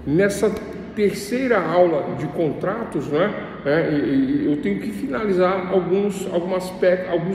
nessa terceira aula de contratos, né, eu tenho que finalizar alguns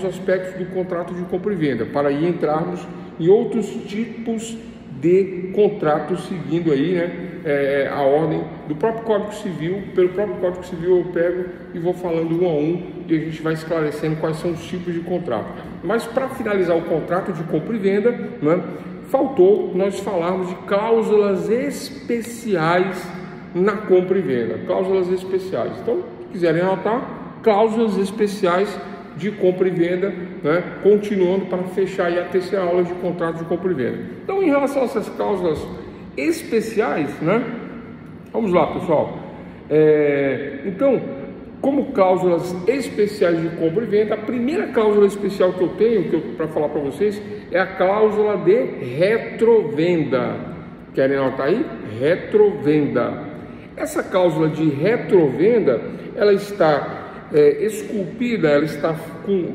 aspectos do contrato de compra e venda, para aí entrarmos em outros tipos de contratos, seguindo aí, né, a ordem do próprio Código Civil. Pelo próprio Código Civil eu pego e vou falando um a um, e a gente vai esclarecendo quais são os tipos de contrato. Mas para finalizar o contrato de compra e venda, né, faltou nós falarmos de cláusulas especiais na compra e venda. Cláusulas especiais. Então, se quiserem anotar, cláusulas especiais de compra e venda, né, continuando para fechar aí a terceira aula de contrato de compra e venda. Então, em relação a essas cláusulas especiais, né, vamos lá, pessoal. Então, como cláusulas especiais de compra e venda, a primeira cláusula especial que eu tenho para falar para vocês é a cláusula de retrovenda. Querem anotar aí? Retrovenda. Essa cláusula de retrovenda, ela está esculpida, ela está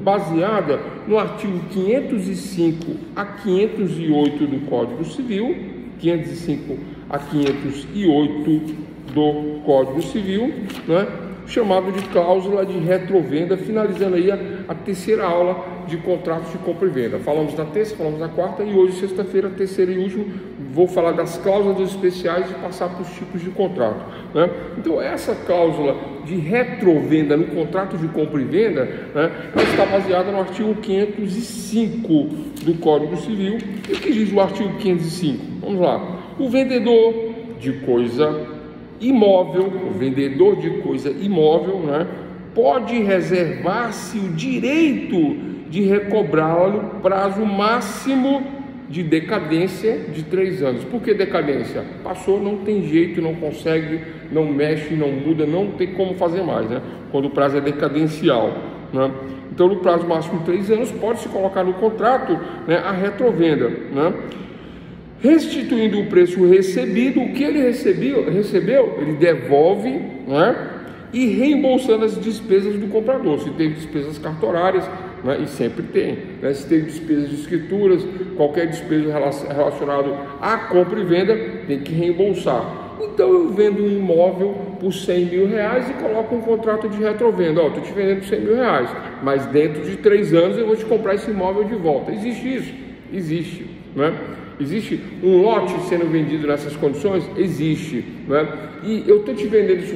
baseada no artigo 505 a 508 do Código Civil, 505 a 508 do Código Civil, né, chamado de cláusula de retrovenda, finalizando aí a terceira aula de contratos de compra e venda. Falamos na terça, falamos na quarta, e hoje, sexta-feira, terceira e última, vou falar das cláusulas especiais e passar para os tipos de contrato, né? Então, essa cláusula de retrovenda no contrato de compra e venda, né, ela está baseada no artigo 505 do Código Civil. E o que diz o artigo 505? Vamos lá. O vendedor de coisa imóvel, o vendedor de coisa imóvel, né, pode reservar-se o direito de recobrá-la no prazo máximo de decadência de 3 anos. Por que decadência? Passou, não tem jeito, não consegue, não mexe, não muda, não tem como fazer mais, né? Quando o prazo é decadencial, né? Então, no prazo máximo de 3 anos, pode-se colocar no contrato, né, a retrovenda, né? Restituindo o preço recebido, o que ele recebeu, ele devolve, né, e reembolsando as despesas do comprador. Se tem despesas cartorárias, né, e sempre tem, né, se tem despesas de escrituras, qualquer despesa relacionada à compra e venda, tem que reembolsar. Então eu vendo um imóvel por 100 mil reais e coloco um contrato de retrovenda. Estou te vendendo por 100 mil reais, mas dentro de 3 anos eu vou te comprar esse imóvel de volta. Existe isso? Existe, né? Existe um lote sendo vendido nessas condições? Existe, né? E eu estou te vendendo isso,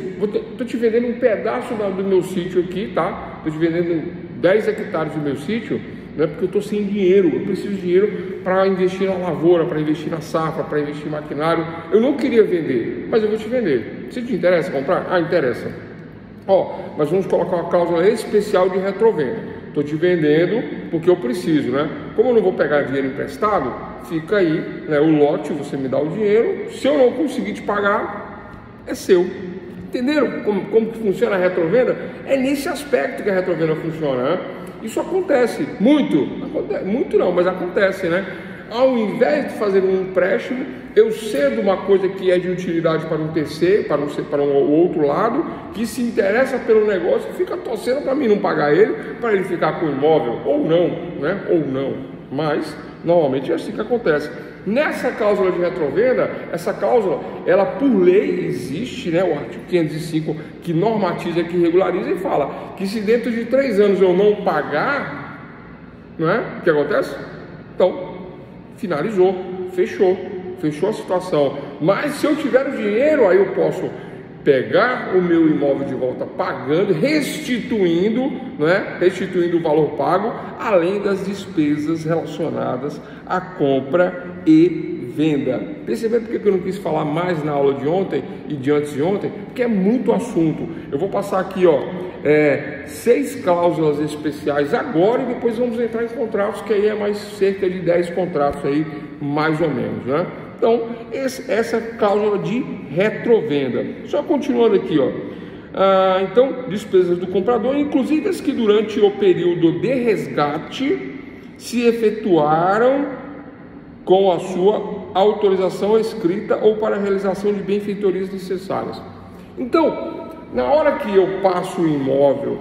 estou te vendendo um pedaço do meu sítio aqui, tá? Estou te vendendo 10 hectares do meu sítio, né? Porque eu estou sem dinheiro, eu preciso de dinheiro para investir na lavoura, para investir na safra, para investir em maquinário. Eu não queria vender, mas eu vou te vender. Se te interessa comprar? Ah, interessa. Mas vamos colocar uma cláusula especial de retrovenda. Estou te vendendo porque eu preciso, né? Como eu não vou pegar dinheiro emprestado, fica aí, né, o lote, você me dá o dinheiro. Se eu não conseguir te pagar, é seu. Entenderam como que funciona a retrovenda? É nesse aspecto que a retrovenda funciona, né? Isso acontece muito não, mas acontece, né? Ao invés de fazer um empréstimo, eu cedo uma coisa que é de utilidade para um terceiro, para um outro lado, que se interessa pelo negócio e fica torcendo para mim não pagar ele, para ele ficar com o imóvel, ou não, né? Ou não. Mas, normalmente é assim que acontece. Nessa cláusula de retrovenda, essa cláusula, ela por lei existe, né? O artigo 505, que normatiza, que regulariza e fala que se dentro de 3 anos eu não pagar, não é? O que acontece? Então, finalizou, fechou a situação. Mas se eu tiver o dinheiro, aí eu posso pegar o meu imóvel de volta pagando, restituindo, né? Restituindo o valor pago, além das despesas relacionadas à compra e venda. Percebendo porque eu não quis falar mais na aula de ontem e de antes de ontem? Porque é muito assunto. Eu vou passar aqui, 6 cláusulas especiais agora, e depois vamos entrar em contratos, que aí é mais cerca de 10 contratos aí, mais ou menos, né? Então, essa cláusula de retrovenda. Só continuando aqui, então, despesas do comprador, inclusive as que durante o período de resgate se efetuaram com a sua autorização escrita ou para a realização de benfeitorias necessárias. Então, na hora que eu passo o imóvel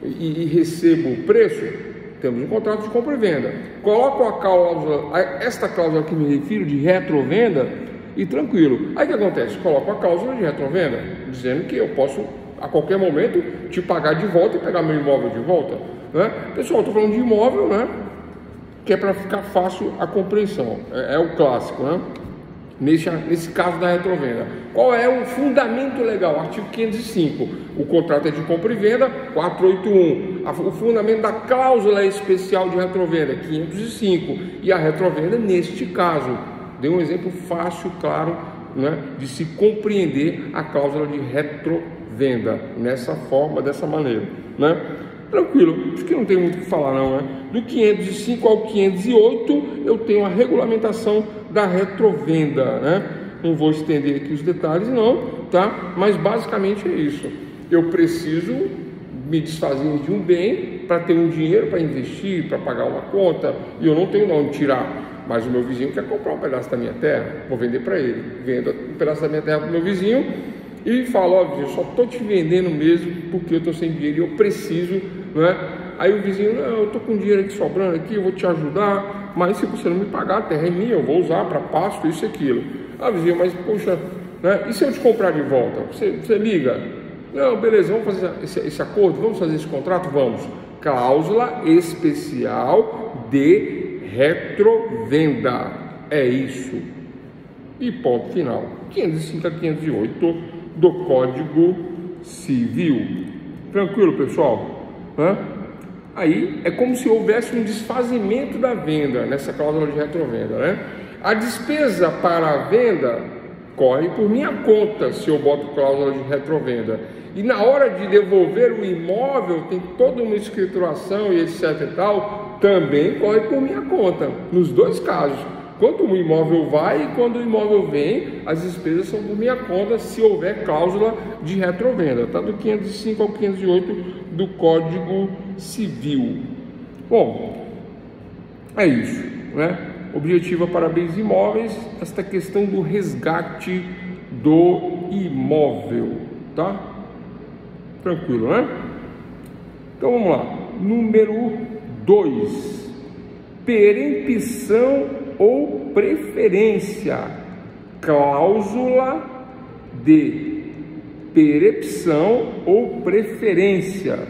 e recebo o preço, temos um contrato de compra e venda. Coloco esta cláusula que me refiro de retrovenda, e tranquilo. Aí o que acontece? Coloco a cláusula de retrovenda, dizendo que eu posso a qualquer momento te pagar de volta e pegar meu imóvel de volta, né? Pessoal, estou falando de imóvel, né? Que é para ficar fácil a compreensão, é o clássico, né? Nesse caso da retrovenda, qual é o fundamento legal? Artigo 505, o contrato é de compra e venda. 481, o fundamento da cláusula especial de retrovenda. 505, e a retrovenda neste caso. Dei um exemplo fácil, claro, né, de se compreender a cláusula de retrovenda nessa forma, dessa maneira, né? Tranquilo, acho que não tem muito o que falar não, né? Do 505 ao 508 eu tenho a regulamentação da retrovenda, né? Não vou estender aqui os detalhes não, tá? Mas basicamente é isso. Eu preciso me desfazer de um bem para ter um dinheiro para investir, para pagar uma conta, e eu não tenho de onde tirar. Mas o meu vizinho quer comprar um pedaço da minha terra, vou vender para ele. Vendo um pedaço da minha terra para o meu vizinho e falo, ó, vizinho, eu só estou te vendendo mesmo porque eu estou sem dinheiro e eu preciso, né? Aí o vizinho, não, eu estou com dinheiro aqui sobrando aqui, eu vou te ajudar, mas se você não me pagar, a terra é minha, eu vou usar para pasto, isso e aquilo. Ah, vizinho, mas poxa, né? E se eu te comprar de volta? Você liga? Não, beleza, vamos fazer esse acordo, vamos fazer esse contrato? Vamos. Cláusula especial de retrovenda. É isso. E ponto final. 505 a 508 do Código Civil. Tranquilo, pessoal? Aí é como se houvesse um desfazimento da venda nessa cláusula de retrovenda, né? A despesa para a venda corre por minha conta se eu boto cláusula de retrovenda. E na hora de devolver o imóvel, tem toda uma escrituração e etc e tal, também corre por minha conta. Nos dois casos, quando o imóvel vai e quando o imóvel vem, as despesas são por minha conta se houver cláusula de retrovenda, tá? Do 505 ao 508 do Código Civil. Bom, é isso, né? Objetiva para bens imóveis, esta questão do resgate do imóvel, tá? Tranquilo, né? Então vamos lá. Número 2. Perempção ou preferência. Cláusula de perempção ou preferência.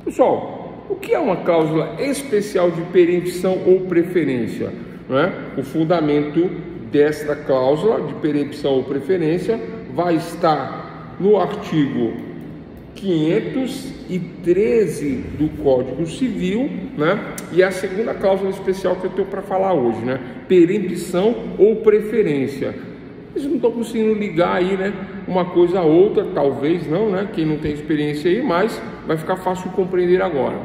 Pessoal, o que é uma cláusula especial de perempção ou preferência? O fundamento desta cláusula de perempção ou preferência vai estar no artigo 513 do Código Civil, né? E a segunda cláusula especial que eu tenho para falar hoje, né? Perempção ou preferência. Vocês não estão conseguindo ligar aí, né? Uma coisa a outra, talvez não, né? Quem não tem experiência aí, mas vai ficar fácil de compreender agora.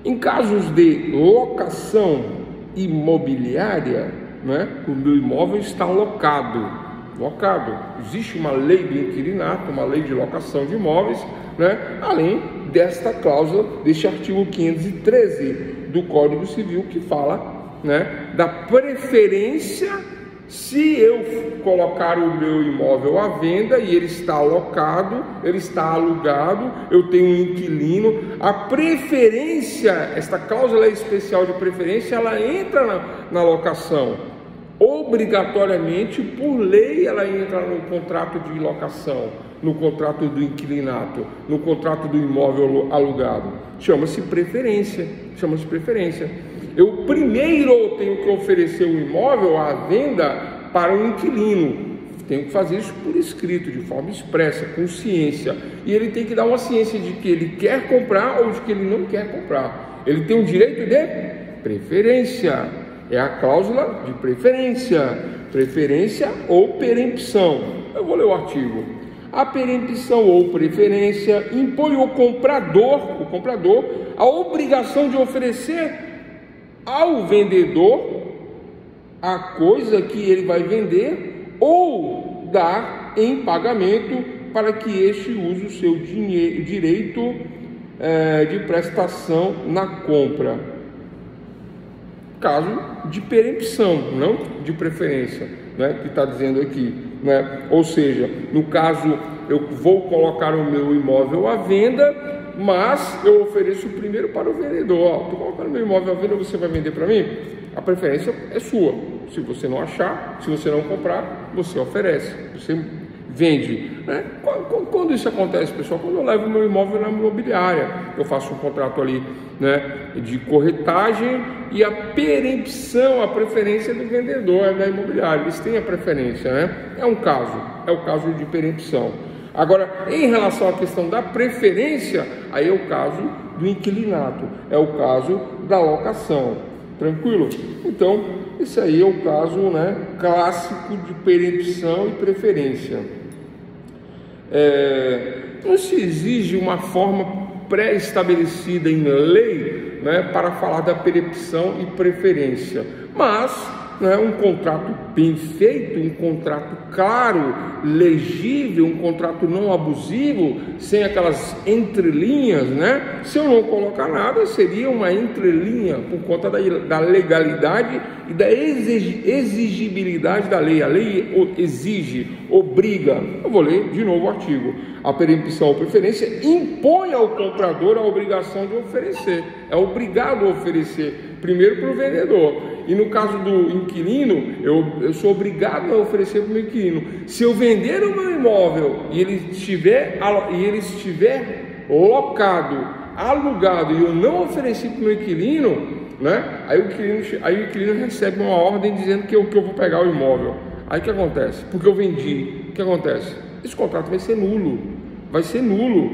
Em casos de locação imobiliária, né? O meu imóvel está locado. Existe uma lei do inquilinato, uma lei de locação de imóveis, né? Além desta cláusula, deste artigo 513 do Código Civil, que fala, né, da preferência. Se eu colocar o meu imóvel à venda e ele está alocado, ele está alugado, eu tenho um inquilino, a preferência, esta cláusula especial de preferência, ela entra na locação. Obrigatoriamente, por lei, ela entra no contrato de locação, no contrato do inquilinato, no contrato do imóvel alugado. Chama-se preferência. Eu primeiro tenho que oferecer o imóvel à venda para o inquilino. Tenho que fazer isso por escrito, de forma expressa, com ciência. E ele tem que dar uma ciência de que ele quer comprar ou de que ele não quer comprar. Ele tem um direito de preferência. É a cláusula de preferência ou perempção. Eu vou ler o artigo. A perempção ou preferência impõe ao comprador, a obrigação de oferecer ao vendedor a coisa que ele vai vender ou dar em pagamento para que este use o seu direito de prestação na compra. Caso de perempção, não de preferência, né, que está dizendo aqui, né? Ou seja, no caso eu vou colocar o meu imóvel à venda, mas eu ofereço primeiro para o vendedor, estou colocando meu imóvel à venda, você vai vender para mim? A preferência é sua, Se você não achar, se você não comprar, você oferece, você vende, né? Quando isso acontece, pessoal? Quando eu levo meu imóvel na imobiliária, eu faço um contrato ali, né, de corretagem e a perempção, a preferência do vendedor é da imobiliária, eles têm a preferência, né? É o caso de perempção. Agora, em relação à questão da preferência, aí é o caso do inquilinato, é o caso da locação, tranquilo? Então, esse aí é o caso, né, clássico de perempção e preferência. Não se exige uma forma pré-estabelecida em lei, né, para falar da perempção e preferência, mas, né, um contrato bem feito, um contrato claro, legível, um contrato não abusivo, sem aquelas entrelinhas, né? Se eu não colocar nada, seria uma entrelinha por conta da legalidade e da exigibilidade da lei. A lei exige, obriga. Eu vou ler de novo o artigo. A perempção ou preferência impõe ao comprador a obrigação de oferecer. É obrigado a oferecer, primeiro para o vendedor. E no caso do inquilino, eu sou obrigado a oferecer para o meu inquilino. Se eu vender o meu imóvel e ele estiver locado, alugado, e eu não ofereci para o meu inquilino, né? Aí o inquilino recebe uma ordem dizendo que eu vou pegar o imóvel. Aí o que acontece? Porque eu vendi, o que acontece? Esse contrato vai ser nulo.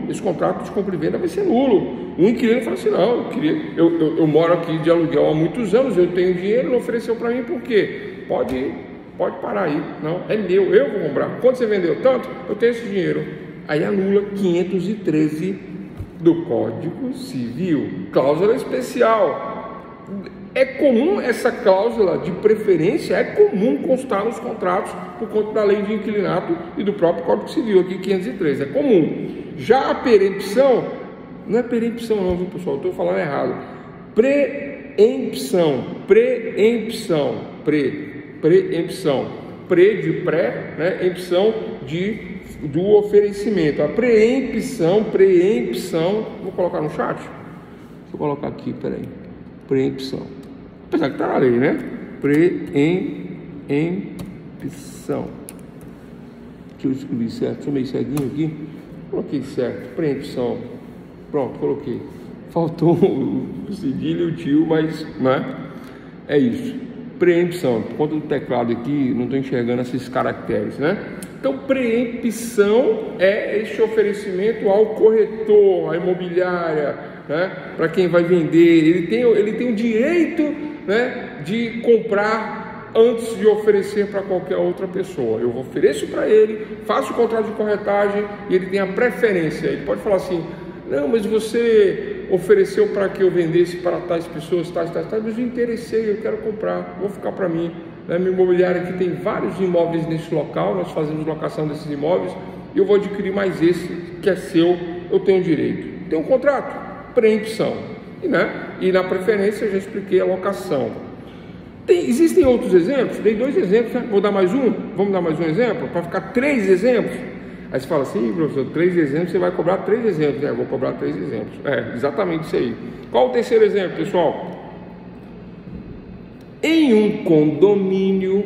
Esse contrato de compra e venda vai ser nulo. O inquilino fala assim: não, eu moro aqui de aluguel há muitos anos, eu tenho dinheiro, não ofereceu para mim, por quê? Pode parar aí, não, é meu, eu vou comprar. Quando você vendeu tanto, eu tenho esse dinheiro. Aí anula 513 do Código Civil, cláusula especial. É comum essa cláusula de preferência, é comum constar nos contratos por conta da lei de inquilinato e do próprio Código Civil, aqui 503, é comum. Já a perempção, não é perempção não, viu, pessoal? Estou falando errado. Preempção. Pre de pré, né? Empção do oferecimento. A preempção, vou colocar no chat? Deixa eu colocar aqui, peraí. Preempção. Apesar que está na lei, né? Preempção. Que eu escrevi certo, sou meio ceguinho aqui. Coloquei certo, preempção. Pronto, coloquei. Faltou o cedilho e o tio, mas, né? É isso. Preempção. Por conta do teclado aqui, não estou enxergando esses caracteres, né? Então, preempção é este oferecimento ao corretor, à imobiliária, né? Para quem vai vender, ele tem o direito, né, de comprar antes de oferecer para qualquer outra pessoa. Eu ofereço para ele, faço o contrato de corretagem e ele tem a preferência. Ele pode falar assim: não, mas você ofereceu para que eu vendesse para tais pessoas, tais, mas eu interessei, eu quero comprar, vou ficar para mim. Minha imobiliária aqui tem vários imóveis nesse local, nós fazemos locação desses imóveis e eu vou adquirir mais esse que é seu, eu tenho direito. Tem um contrato? Preempção. E na preferência eu já expliquei a locação. Existem outros exemplos? Dei 2 exemplos, né? Vou dar mais um? Vamos dar mais um exemplo? Para ficar 3 exemplos? Aí você fala assim: professor, 3 exemplos, você vai cobrar 3 exemplos. Eu vou cobrar 3 exemplos. Exatamente isso aí. Qual o terceiro exemplo, pessoal? Em um condomínio,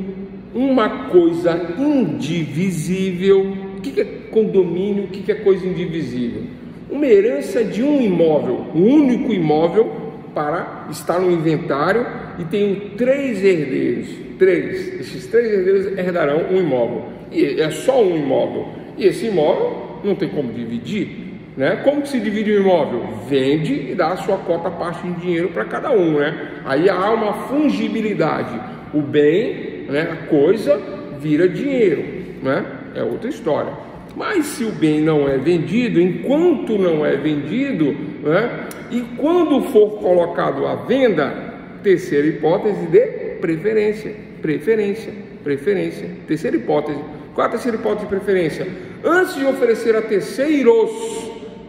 uma coisa indivisível. O que é condomínio? O que é coisa indivisível? Uma herança de um imóvel, um único imóvel, para estar no inventário, e tenho 3 herdeiros. Esses 3 herdeiros herdarão um imóvel. E é só um imóvel. E esse imóvel não tem como dividir, né? Como que se divide o imóvel? Vende e dá a sua cota parte de dinheiro para cada um, né? Aí há uma fungibilidade. O bem, né, a coisa, vira dinheiro, né? É outra história. Mas se o bem não é vendido, enquanto não é vendido, né, e quando for colocado à venda, terceira hipótese de preferência. Terceira hipótese. Qual a terceira hipótese de preferência? Antes de oferecer a terceiros,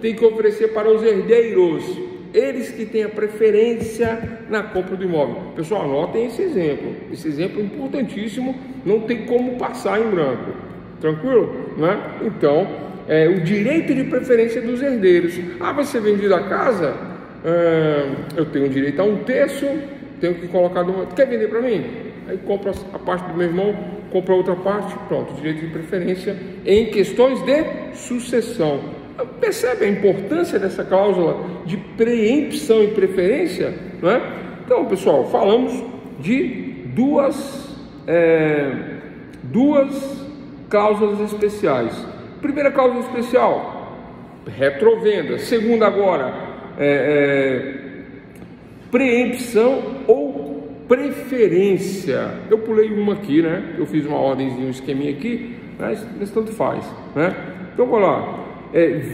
tem que oferecer para os herdeiros, eles que têm a preferência na compra do imóvel. Pessoal, anotem esse exemplo é importantíssimo, não tem como passar em branco, tranquilo? Né? Então, o direito de preferência dos herdeiros. Vai ser vendida a casa? Eu tenho direito a 1/3, tenho que colocar... Quer vender para mim? aí compra a parte do meu irmão, compra outra parte, pronto, direito de preferência em questões de sucessão. Percebe a importância dessa cláusula de preempção e preferência, não é? Então, pessoal, falamos de duas cláusulas especiais. Primeira cláusula especial, retrovenda. Segunda agora, preempção ou preferência. Eu pulei uma aqui, né? Eu fiz uma ordemzinha, um esqueminha aqui, mas tanto faz, né? Então, vamos lá.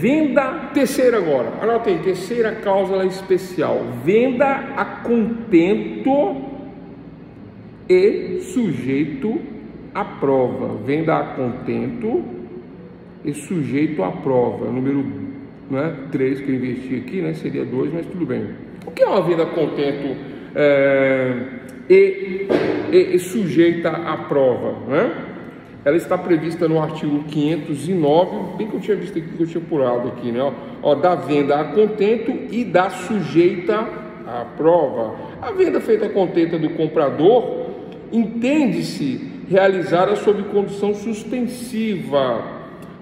Venda, terceira agora. Anota aí, terceira cláusula especial. Venda a contento e sujeito à prova. Venda a contento e sujeito à prova. Número 3 que eu investi aqui, né? Seria 2, mas tudo bem. O que é uma venda a contento e sujeita à prova, né? Ela está prevista no artigo 509, bem que eu tinha visto aqui, que eu tinha pulado aqui, né? Da venda a contento e da sujeita à prova. A venda feita a contento do comprador entende-se realizada sob condição suspensiva,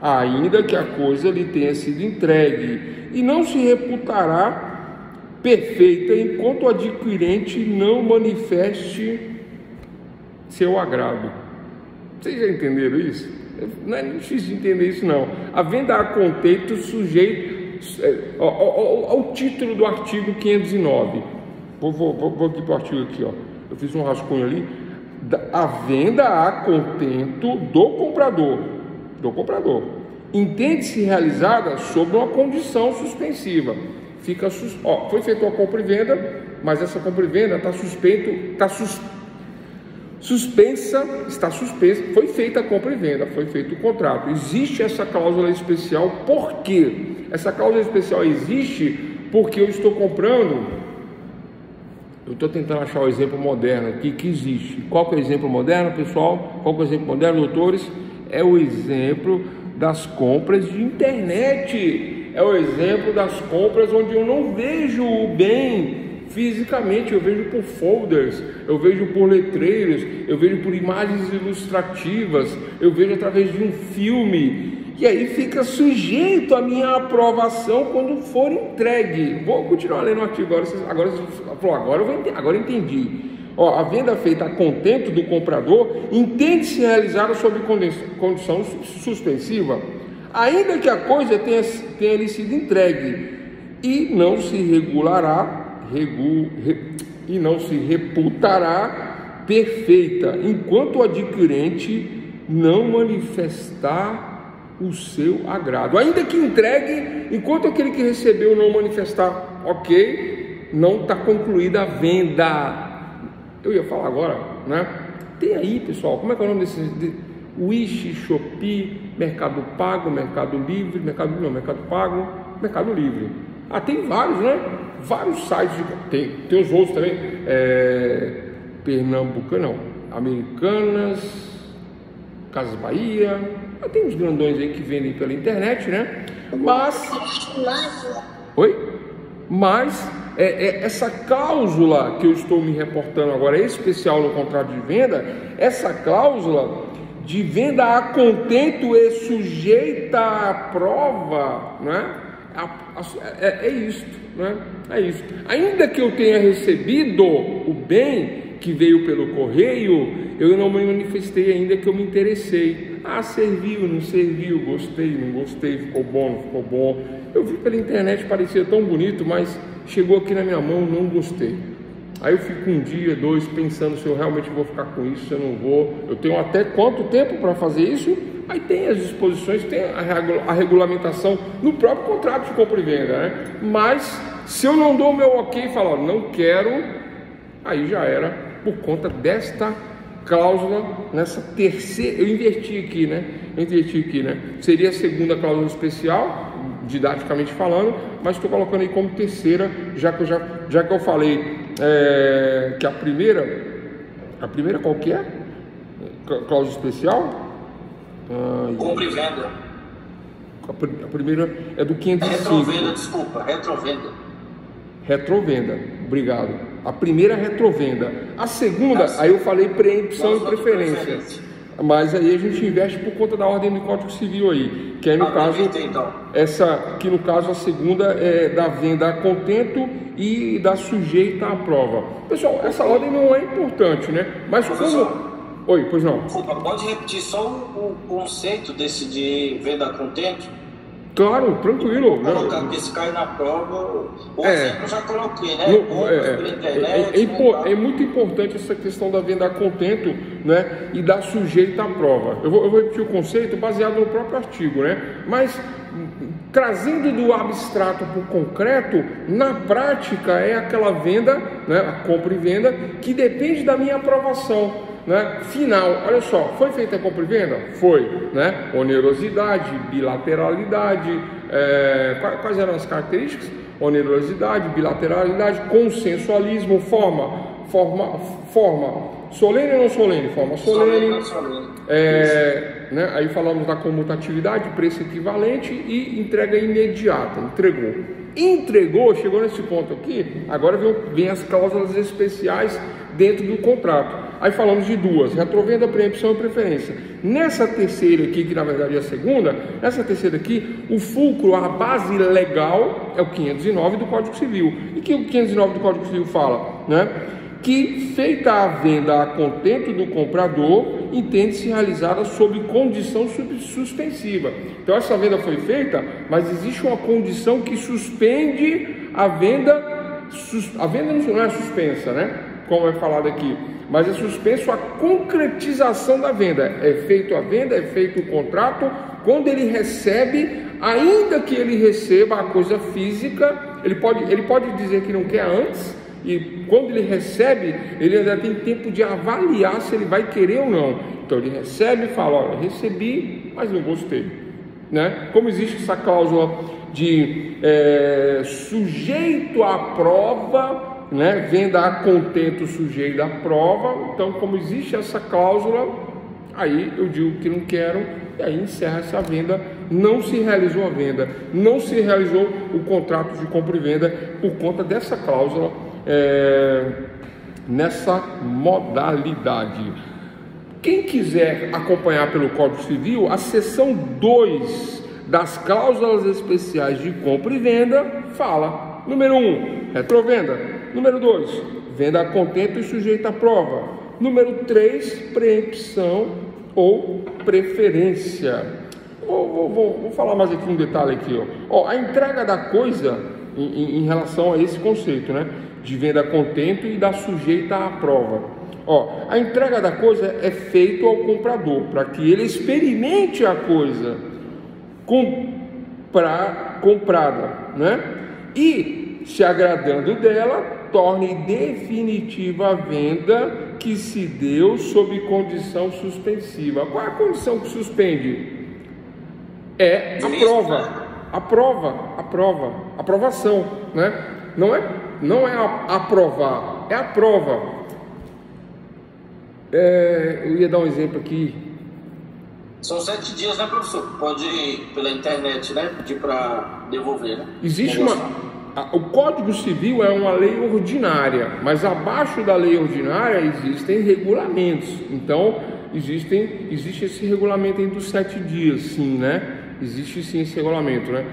ainda que a coisa lhe tenha sido entregue, e não se reputará perfeita enquanto o adquirente não manifeste seu agrado. Vocês já entenderam isso? Não é difícil de entender isso, não. A venda a contento sujeito ao título do artigo 509. Vou aqui para o artigo aqui, ó. Eu fiz um rascunho ali. A venda a contento do comprador entende-se realizada sob uma condição suspensiva. Foi feita uma compra e venda, mas essa compra e venda está suspensa, foi feita a compra e venda, foi feito o contrato. Existe essa cláusula especial, por quê? Essa cláusula especial existe porque eu estou comprando, eu estou tentando achar o exemplo moderno aqui que existe. Qual que é o exemplo moderno, pessoal? Qual que é o exemplo moderno, doutores? É o exemplo das compras de internet, é o exemplo das compras onde eu não vejo o bem fisicamente, eu vejo por folders, eu vejo por letreiros, eu vejo por imagens ilustrativas, eu vejo através de um filme, e aí fica sujeito à minha aprovação quando for entregue. Vou continuar lendo o artigo agora eu entendi. A venda feita a contento do comprador entende-se realizada sob condição suspensiva, ainda que a coisa tenha lhe sido entregue, e não se reputará perfeita enquanto o adquirente não manifestar o seu agrado. Ainda que entregue, enquanto aquele que recebeu não manifestar, não está concluída a venda. Eu ia falar agora, né? Tem aí, pessoal, como é que é o nome desses? Wish, Shopee, Mercado Pago, Mercado Livre, Mercado Pago, Mercado Livre. Tem vários, né? Vários sites, tem os outros também, Pernambucano, Americanas, Casas Bahia, tem uns grandões aí que vendem pela internet, né? Mas essa cláusula que eu estou me reportando agora, especial no contrato de venda, essa cláusula de venda a contento e sujeita à prova, né? É isso, né? É isso. Ainda que eu tenha recebido o bem que veio pelo correio, eu não me manifestei ainda que eu me interessei. Serviu, não serviu, gostei, não gostei, ficou bom, não ficou bom. Eu vi pela internet, parecia tão bonito, mas chegou aqui na minha mão, não gostei. Aí eu fico um dia, 2, pensando se eu realmente vou ficar com isso, se eu não vou. Eu tenho até quanto tempo para fazer isso? Aí tem as disposições, tem a regulamentação no próprio contrato de compra e venda, né? Mas se eu não dou o meu ok e falar, não quero, aí já era por conta desta cláusula, nessa terceira, eu inverti aqui, né? Seria a segunda cláusula especial, didaticamente falando, mas estou colocando aí como terceira, já que eu falei que a primeira qual que é? Cláusula especial? Compra e venda. A primeira é do 505. Retrovenda, Retrovenda, obrigado. A primeira é retrovenda. A segunda, aí eu falei preempção e preferência. Mas aí a gente investe por conta da ordem do Código Civil aí, que aí no caso, que no caso a segunda é da venda a contento e da sujeita à prova. Pessoal, essa ordem não é importante, né? Mas como... Oi, pois não. Pode repetir só o conceito desse de venda a contento? Claro, tranquilo. Vou colocar, porque se cai na prova, o exemplo eu já coloquei, né? É muito importante essa questão da venda a contento, né? E da sujeita à prova. Eu vou repetir o conceito baseado no próprio artigo, né? Mas trazendo do abstrato para o concreto, na prática é aquela venda, né? A compra e venda, que depende da minha aprovação. Né? Final, olha só, foi feita a compra e venda? Foi, né? Onerosidade, bilateralidade, quais eram as características? Onerosidade, bilateralidade, consensualismo, forma solene ou não solene? Forma solene. Né? Aí falamos da comutatividade, preço equivalente e entrega imediata, entregou, chegou nesse ponto aqui, agora vem as cláusulas especiais dentro do contrato. Aí falamos de duas, retrovenda, preempção e preferência. Nessa terceira aqui, que na verdade é a segunda, nessa terceira aqui, o fulcro, a base legal é o 509 do Código Civil. E que o 509 do Código Civil fala, né? Que feita a venda a contento do comprador, entende-se realizada sob condição suspensiva. Então essa venda foi feita, mas existe uma condição que suspende a venda. A venda não é suspensa, né? Como é falado aqui, mas é suspenso a concretização da venda. É feito a venda, é feito o contrato. Quando ele recebe, ainda que ele receba a coisa física, ele pode dizer que não quer antes, e quando ele recebe, ele ainda tem tempo de avaliar se ele vai querer ou não. Então ele recebe e fala, olha, recebi, mas não gostei, né? Como existe essa cláusula de sujeito à prova, né? Venda a contento sujeito à prova. Então, como existe essa cláusula, aí eu digo que não quero, e aí encerra essa venda. Não se realizou a venda, não se realizou o contrato de compra e venda por conta dessa cláusula, nessa modalidade. Quem quiser acompanhar pelo Código Civil, a seção 2 das cláusulas especiais de compra e venda fala: número 1, retrovenda; número 2, venda a contento e sujeita à prova; número 3, preempção ou preferência. Vou falar mais aqui um detalhe aqui, ó. A entrega da coisa em relação a esse conceito, né, de venda a contento e da sujeita à prova. A entrega da coisa é feita ao comprador para que ele experimente a coisa comprada, né? E, se agradando dela, torne definitiva a venda que se deu sob condição suspensiva. Qual é a condição que suspende? É a aprovação, né? Não é aprovar, é a prova. Eu ia dar um exemplo aqui. São 7 dias, né, professor? Pode ir pela internet, né? Pedir para devolver, né? Existe o Código Civil é uma lei ordinária, mas abaixo da lei ordinária existem regulamentos. Então, existe esse regulamento entre os 7 dias, sim, né? Existe sim esse regulamento, né?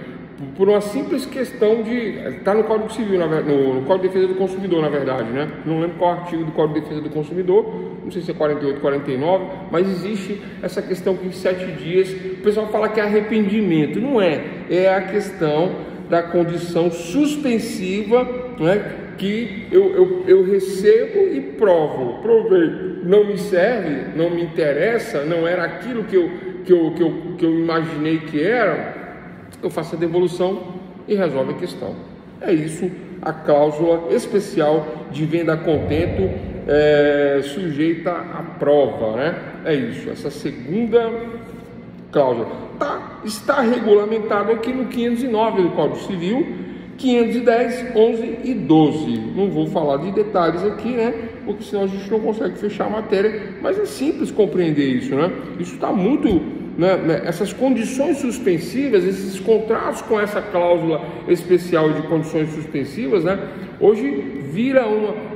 Por uma simples questão de... Está no Código Civil, no Código de Defesa do Consumidor, na verdade, né? Não lembro qual artigo do Código de Defesa do Consumidor, não sei se é 48, 49, mas existe essa questão que em 7 dias... O pessoal fala que é arrependimento, não é. É a questão da condição suspensiva, né? Que eu recebo e provei. Não me serve, não me interessa, não era aquilo que eu imaginei que era, eu faço a devolução e resolve a questão. É isso, a cláusula especial de venda a contento sujeita à prova, né? É isso, essa segunda cláusula está regulamentado aqui no 509 do Código Civil, 510, 11 e 12. Não vou falar de detalhes aqui, né? Porque senão a gente não consegue fechar a matéria, mas é simples compreender isso, né? Isso está muito né, essas condições suspensivas, esses contratos com essa cláusula especial de condições suspensivas, né, hoje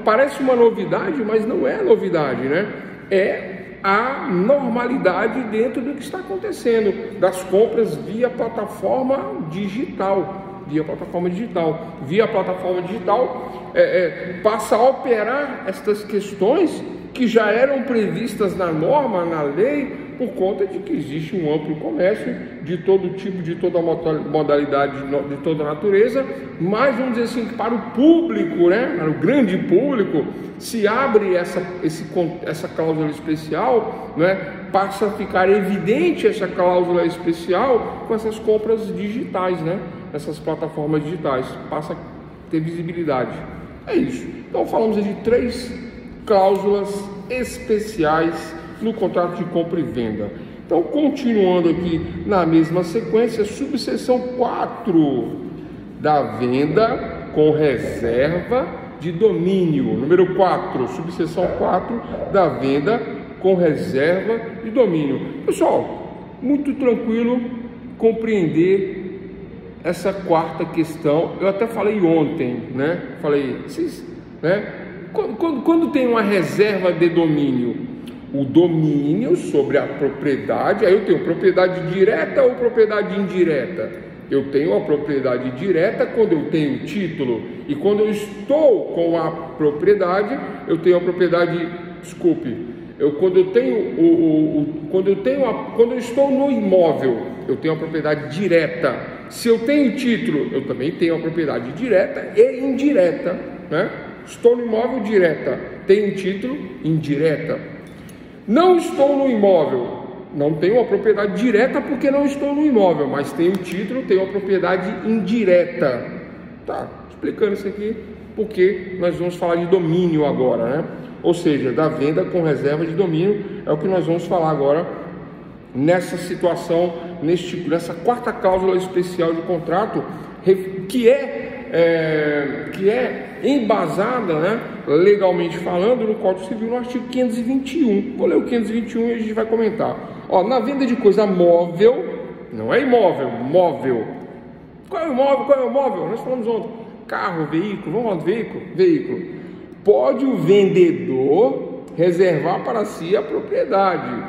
parece uma novidade, mas não é novidade, né? É a normalidade dentro do que está acontecendo, das compras via plataforma digital. Via plataforma digital passa a operar estas questões que já eram previstas na norma, na lei, por conta de que existe um amplo comércio de todo tipo, de toda modalidade, de toda natureza, mas vamos dizer assim, para o público, né, para o grande público, se abre essa cláusula especial, né, passa a ficar evidente essa cláusula especial com essas compras digitais, né, essas plataformas digitais, passa a ter visibilidade. É isso. Então falamos de 3 cláusulas especiais no contrato de compra e venda. Então, continuando aqui na mesma sequência, subseção 4 da venda com reserva de domínio. Número 4, subseção 4 da venda com reserva de domínio. Pessoal, muito tranquilo compreender essa 4ª questão. Eu até falei ontem, né? Quando tem uma reserva de domínio, o domínio sobre a propriedade, aí eu tenho propriedade direta ou propriedade indireta. Eu tenho a propriedade direta quando eu tenho título, e quando eu estou com a propriedade, eu tenho a propriedade, quando eu estou no imóvel, eu tenho a propriedade direta. Se eu tenho título, eu também tenho a propriedade direta e indireta, né? Estou no imóvel, direta. Tenho título, indireta. Não estou no imóvel, não tenho a propriedade direta porque não estou no imóvel, mas tenho título, tenho a propriedade indireta. Tá, explicando isso aqui, porque nós vamos falar de domínio agora, né? Ou seja, da venda com reserva de domínio, é o que nós vamos falar agora nessa situação, nessa 4ª cláusula especial de contrato, que é embasada, né, legalmente falando, no Código Civil, no artigo 521. Vou ler o 521 e a gente vai comentar. Ó, na venda de coisa móvel, não é imóvel, móvel. Qual é o imóvel? Qual é o móvel? Nós falamos ontem. Carro, veículo, vamos falar de veículo. Pode o vendedor reservar para si a propriedade,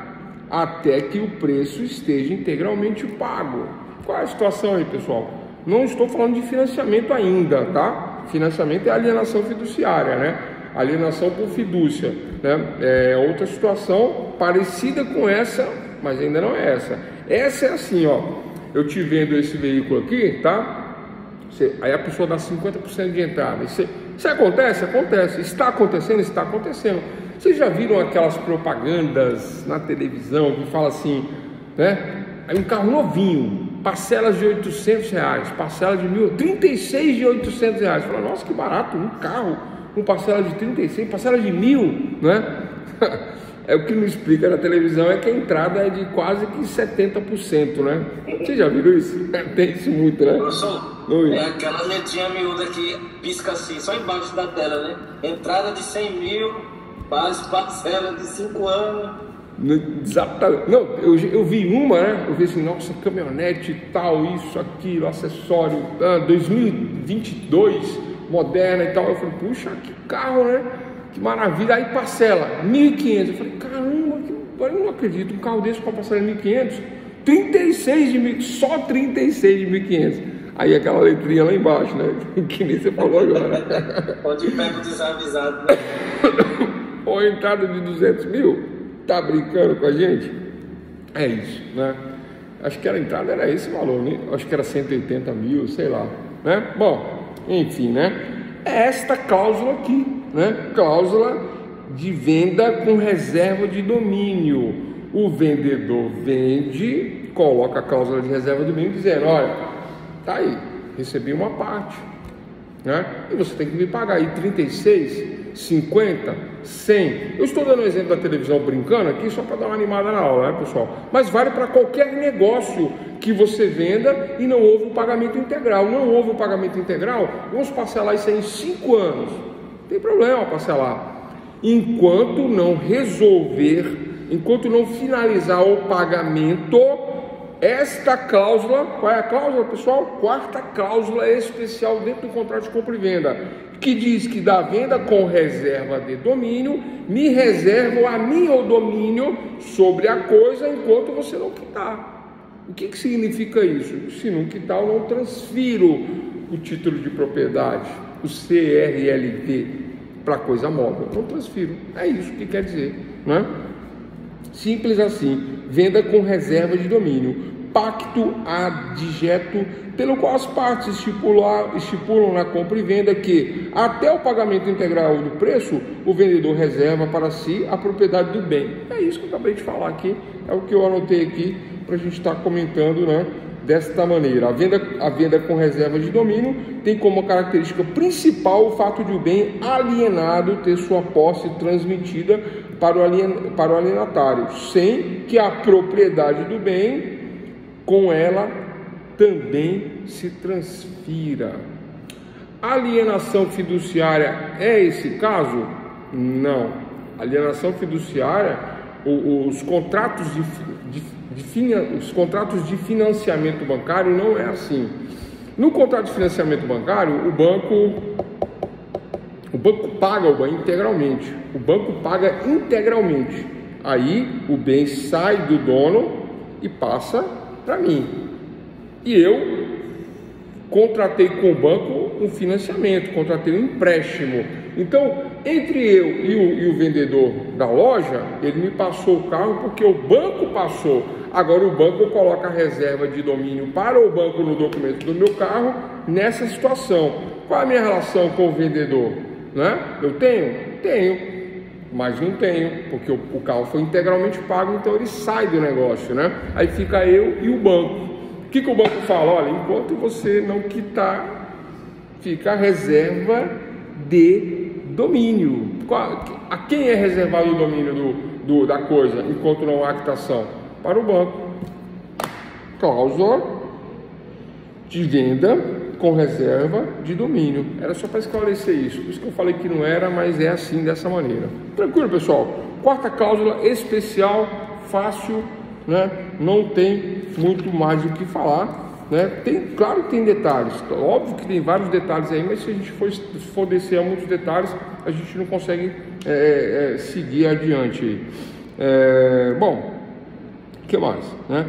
até que o preço esteja integralmente pago. Qual é a situação aí, pessoal? Não estou falando de financiamento ainda, tá? Financiamento é alienação fiduciária, né? Alienação por fidúcia, né? É outra situação parecida com essa, mas ainda não é essa. Essa é assim, ó. Eu te vendo esse veículo aqui, tá? Aí a pessoa dá 50% de entrada. Isso acontece? Acontece. Está acontecendo? Está acontecendo. Vocês já viram aquelas propagandas na televisão que fala assim, né? Aí um carro novinho, parcelas de R$800, parcela de 36 de R$800. Fala, nossa, que barato, um carro com parcela de 36, parcela de 1.000, né? É o que não explica na televisão, é que a entrada é de quase que 70%, né? Você já viu isso? Tem isso muito, né? Professor, é aquela letrinha miúda que pisca assim, só embaixo da tela, né? Entrada de 100 mil, parcela de 5 anos. Exatamente. Não, eu vi uma, né? Eu vi assim, nossa, caminhonete tal, isso, aquilo, acessório, 2022, moderna e tal. Eu falei, puxa, que carro, né? Que maravilha. Aí parcela, 1.500. Eu falei, caramba, eu não acredito, um carro desse com a parcela de 1.500, 36 de 1.000, só 36 de 1.500. Aí aquela letrinha lá embaixo, né? Que nem você falou agora. Onde pega o desavisado, né? Ou entrada de 200 mil. Tá brincando com a gente? É isso, né? Acho que a entrada era esse valor, né? Acho que era 180 mil, sei lá, né? Bom, enfim, né? É esta cláusula aqui, né? Cláusula de venda com reserva de domínio. O vendedor vende, coloca a cláusula de reserva de domínio dizendo, olha, tá aí, recebi uma parte, né? E você tem que me pagar aí 36, 50, 100. Eu estou dando um exemplo da televisão brincando aqui só para dar uma animada na aula, né, pessoal? Mas vale para qualquer negócio que você venda e não houve o pagamento integral. Não houve o pagamento integral, vamos parcelar isso aí em 5 anos. Não tem problema parcelar. Enquanto não resolver enquanto não finalizar o pagamento, esta cláusula, qual é a cláusula, pessoal? Quarta cláusula especial dentro do contrato de compra e venda, que diz que da venda com reserva de domínio, me reservo a mim o domínio sobre a coisa enquanto você não quitar. O que significa isso? Se não quitar, eu não transfiro o título de propriedade, o CRLV, para coisa móvel. Não transfiro. É isso que quer dizer, né? Simples assim. Venda com reserva de domínio. Pacto adjeto pelo qual as partes estipulam na compra e venda que, até o pagamento integral do preço, o vendedor reserva para si a propriedade do bem. É isso que eu acabei de falar aqui, é o que eu anotei aqui para a gente estar comentando, né? Desta maneira, a venda com reserva de domínio tem como característica principal o fato de o bem alienado ter sua posse transmitida para o alienatário, sem que a propriedade do bem com ela também se transfira. Alienação fiduciária é esse caso? Não. Alienação fiduciária, os contratos de financiamento bancário não é assim. No contrato de financiamento bancário, o banco paga o bem integralmente. O banco paga integralmente. Aí o bem sai do dono e passa para mim. E eu contratei com o banco um financiamento, contratei um empréstimo. Então, entre eu e o vendedor da loja, ele me passou o carro porque o banco passou. Agora o banco coloca a reserva de domínio para o banco no documento do meu carro nessa situação. Qual é a minha relação com o vendedor? Né? Eu tenho, mas não tenho, porque o carro foi integralmente pago, então ele sai do negócio, né? Aí fica eu e o banco. O que o banco fala? Olha, enquanto você não quitar, fica a reserva de domínio. A quem é reservado o domínio da coisa enquanto não há quitação? Para o banco. Cláusula de venda com reserva de domínio. Era só para esclarecer isso. Por isso que eu falei que não era, mas é assim, dessa maneira. Tranquilo, pessoal? Quarta cláusula especial, fácil, né? Não tem muito mais o que falar, né? Claro que tem detalhes, óbvio que tem vários detalhes aí, mas se a gente for descer a muitos detalhes, a gente não consegue seguir adiante. Bom, o que mais, né?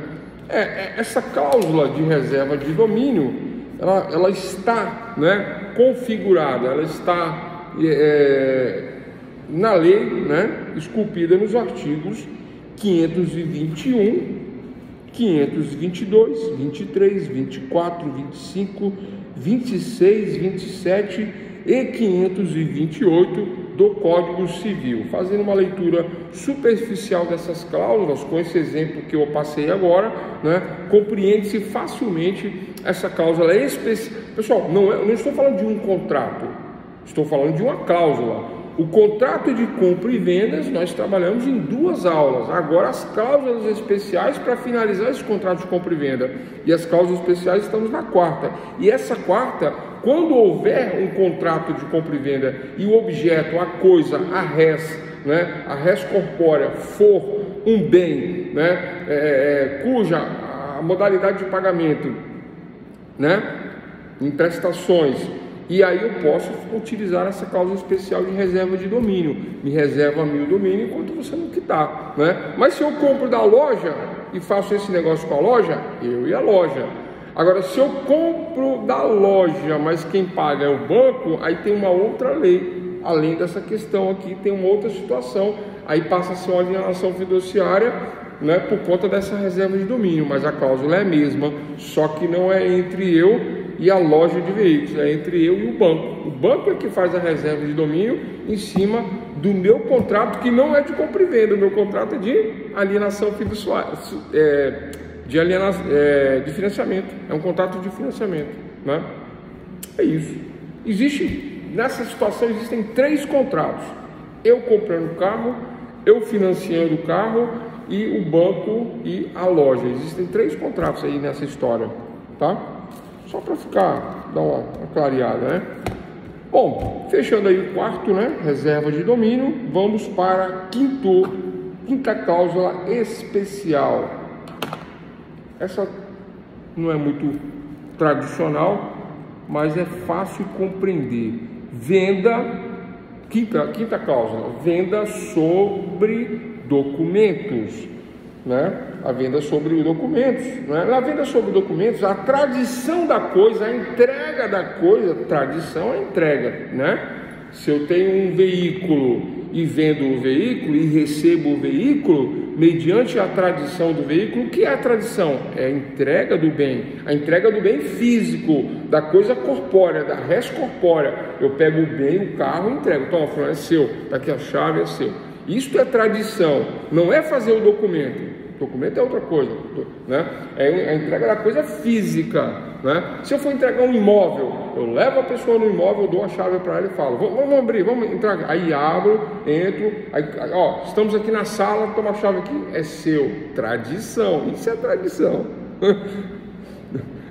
Essa cláusula de reserva de domínio, ela está, né, configurada, ela está na lei, né, esculpida nos artigos 521, 522, 23, 24, 25, 26, 27 e 528 do Código Civil. Fazendo uma leitura superficial dessas cláusulas, com esse exemplo que eu passei agora, né, compreende-se facilmente essa cláusula específica. Pessoal, não estou falando de um contrato, estou falando de uma cláusula. O contrato de compra e vendas nós trabalhamos em 2 aulas. Agora as cláusulas especiais para finalizar esse contrato de compra e venda. E as cláusulas especiais estamos na 4ª. E essa 4ª, quando houver um contrato de compra e venda e o objeto, a coisa, a res, né, a res corpórea for um bem, né, cuja a modalidade de pagamento, né, em prestações, e aí eu posso utilizar essa cláusula especial de reserva de domínio. Me reserva a mim o domínio enquanto você não quitar, né? Mas se eu compro da loja e faço esse negócio com a loja, eu e a loja. Agora, se eu compro da loja, mas quem paga é o banco, aí tem uma outra lei. Além dessa questão aqui, tem uma outra situação. Aí passa a ser uma alienação fiduciária, né, por conta dessa reserva de domínio. Mas a cláusula é a mesma, só que não é entre eu e a loja de veículos, é entre eu e o banco. O banco é que faz a reserva de domínio em cima do meu contrato, que não é de compra e venda. O meu contrato é de alienação fiduciária, de financiamento. É um contrato de financiamento, né? É isso. Nessa situação existem 3 contratos: eu comprando o carro, eu financiando o carro e o banco e a loja. Existem 3 contratos aí nessa história, tá? Só para dar uma clareada, né? Bom, fechando aí o 4º, né? Reserva de domínio. Vamos para quinto quinta cláusula especial. Essa não é muito tradicional, mas é fácil compreender. Venda, quinta cláusula, venda sobre documentos, né? A venda sobre documentos, né? Na venda sobre documentos, a tradição da coisa, a entrega da coisa, tradição é entrega, né? Se eu tenho um veículo e vendo o veículo e recebo o veículo, mediante a tradição do veículo, o que é a tradição? É a entrega do bem, a entrega do bem físico, da coisa corpórea, da res corpórea. Eu pego o bem, o carro e entrego. Toma, fulano, é seu, está aqui a chave, é seu. Isso é tradição, não é fazer o documento. O documento é outra coisa, né? É a entrega da coisa física, né? Se eu for entregar um imóvel, eu levo a pessoa no imóvel, eu dou a chave para ela e falo, vamos abrir, vamos entrar. Aí abro, entro, aí, ó, estamos aqui na sala, toma a chave aqui, é seu. Tradição, isso é tradição.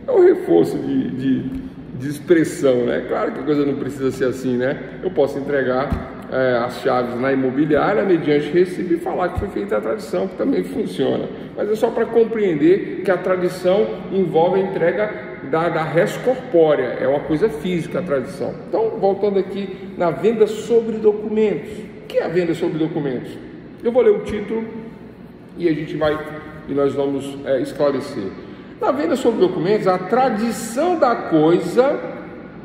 É um reforço de expressão, né? Claro que a coisa não precisa ser assim, né? Eu posso entregar as chaves na imobiliária mediante recibo e falar que foi feita a tradição, que também funciona. Mas é só para compreender que a tradição envolve a entrega da res corpórea, é uma coisa física a tradição. Então, voltando aqui na venda sobre documentos. O que é a venda sobre documentos? Eu vou ler o título e nós vamos esclarecer. Na venda sobre documentos, a tradição da coisa,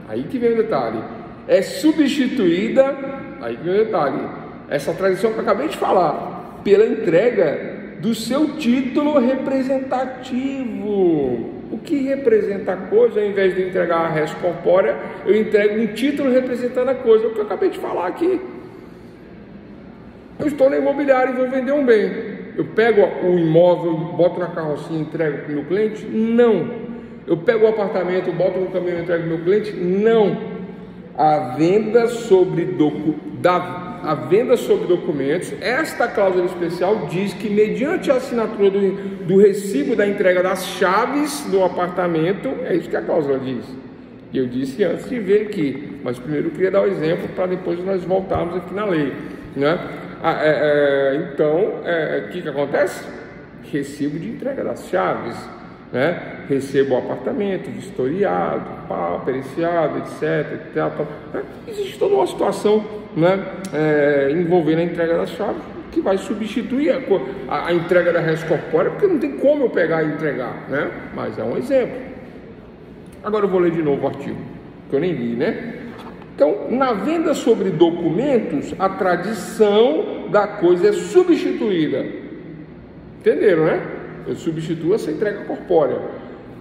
aí que vem o detalhe, é substituída, aí que vem o detalhe, essa tradição que eu acabei de falar, pela entrega do seu título representativo. O que representa a coisa, ao invés de entregar a res corpórea, eu entrego um título representando a coisa, o que eu acabei de falar aqui. Eu estou na imobiliária e vou vender um bem. Eu pego o imóvel, boto na carrocinha e entrego para o meu cliente? Não. Eu pego o apartamento, boto no caminhão e entrego para o meu cliente? Não. A venda sobre documentos, esta cláusula especial diz que mediante a assinatura do recibo da entrega das chaves do apartamento, é isso que a cláusula diz. E eu disse antes de ver aqui, mas primeiro eu queria dar o exemplo para depois nós voltarmos aqui na lei, né? Então, o que acontece? Recibo de entrega das chaves, né? Recebo o apartamento vistoriado, periciado, etc. Né? Existe toda uma situação, né? Envolvendo a entrega das chaves, que vai substituir a entrega da res corpórea, porque não tem como eu pegar e entregar, né? Mas é um exemplo. Agora eu vou ler de novo o artigo, que eu nem li, né? Então, na venda sobre documentos, a tradição da coisa é substituída. Entenderam, né? Eu substituo essa entrega corpórea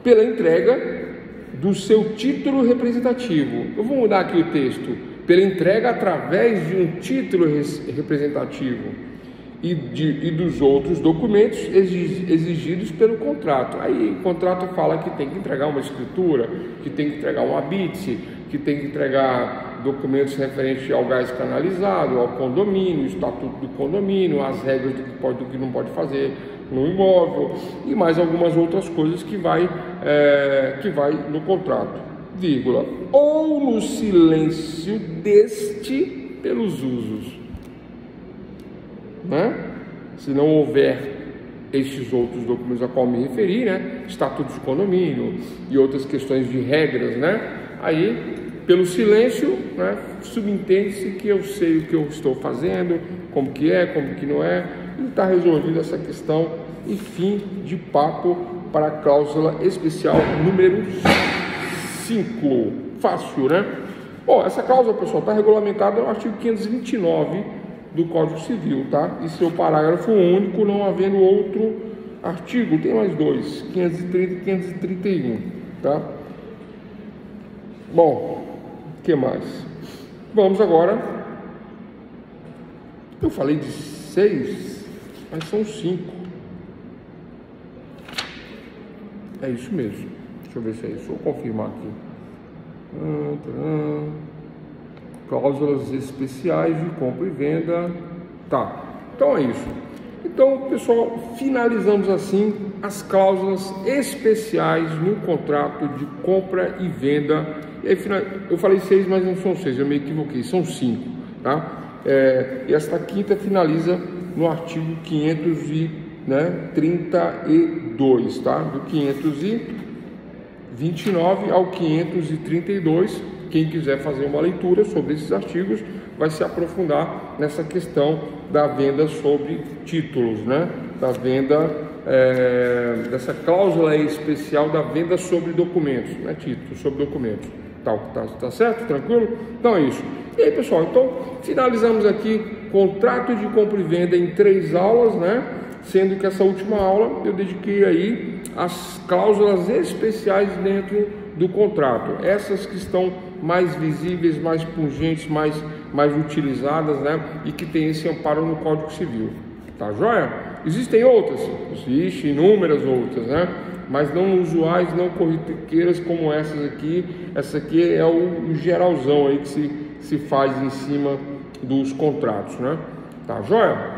pela entrega do seu título representativo. Eu vou mudar aqui o texto. Pela entrega através de um título representativo e dos outros documentos exigidos pelo contrato. Aí o contrato fala que tem que entregar uma escritura, que tem que entregar um habite, que tem que entregar documentos referentes ao gás canalizado, ao condomínio, o estatuto do condomínio, as regras do que pode e do que não pode fazer no imóvel e mais algumas outras coisas que vai no contrato, vírgula, ou no silêncio deste pelos usos, né? Se não houver estes outros documentos a qual me referi, né? Estatuto de condomínio e outras questões de regras, né? Aí, pelo silêncio, né? Subentende-se que eu sei o que eu estou fazendo, como que é, como que não é, e está resolvida essa questão e fim de papo para a cláusula especial número 5. Fácil, né? Bom, essa cláusula, pessoal, está regulamentada no artigo 529 do Código Civil, tá? E seu parágrafo único, não havendo outro artigo, tem mais dois, 530 e 531, tá? Bom, o que mais? Vamos agora, eu falei de 6, mas são 5. É isso mesmo, deixa eu ver se é isso, vou confirmar aqui. Cláusulas especiais de compra e venda. Tá, então é isso. Então, pessoal, finalizamos assim as cláusulas especiais no contrato de compra e venda. E aí, eu falei 6, mas não são 6, eu me equivoquei, são 5, tá? E esta quinta finaliza no artigo 532, tá? Do 529 ao 532. Quem quiser fazer uma leitura sobre esses artigos vai se aprofundar nessa questão da venda sobre títulos, né? Da venda, dessa cláusula especial da venda sobre documentos, não é título, sobre documentos. Tá certo? Tranquilo? Então é isso. E aí, pessoal, então finalizamos aqui contrato de compra e venda em 3 aulas, né? Sendo que essa última aula eu dediquei aí as cláusulas especiais dentro do contrato, essas que estão mais visíveis, mais pungentes, mais utilizadas, né? E que tem esse amparo no Código Civil, tá joia? Existem outras? Existem inúmeras outras, né? Mas não usuais, não corriqueiras como essas aqui. Essa aqui é o geralzão aí que se faz em cima dos contratos, né? Tá joia?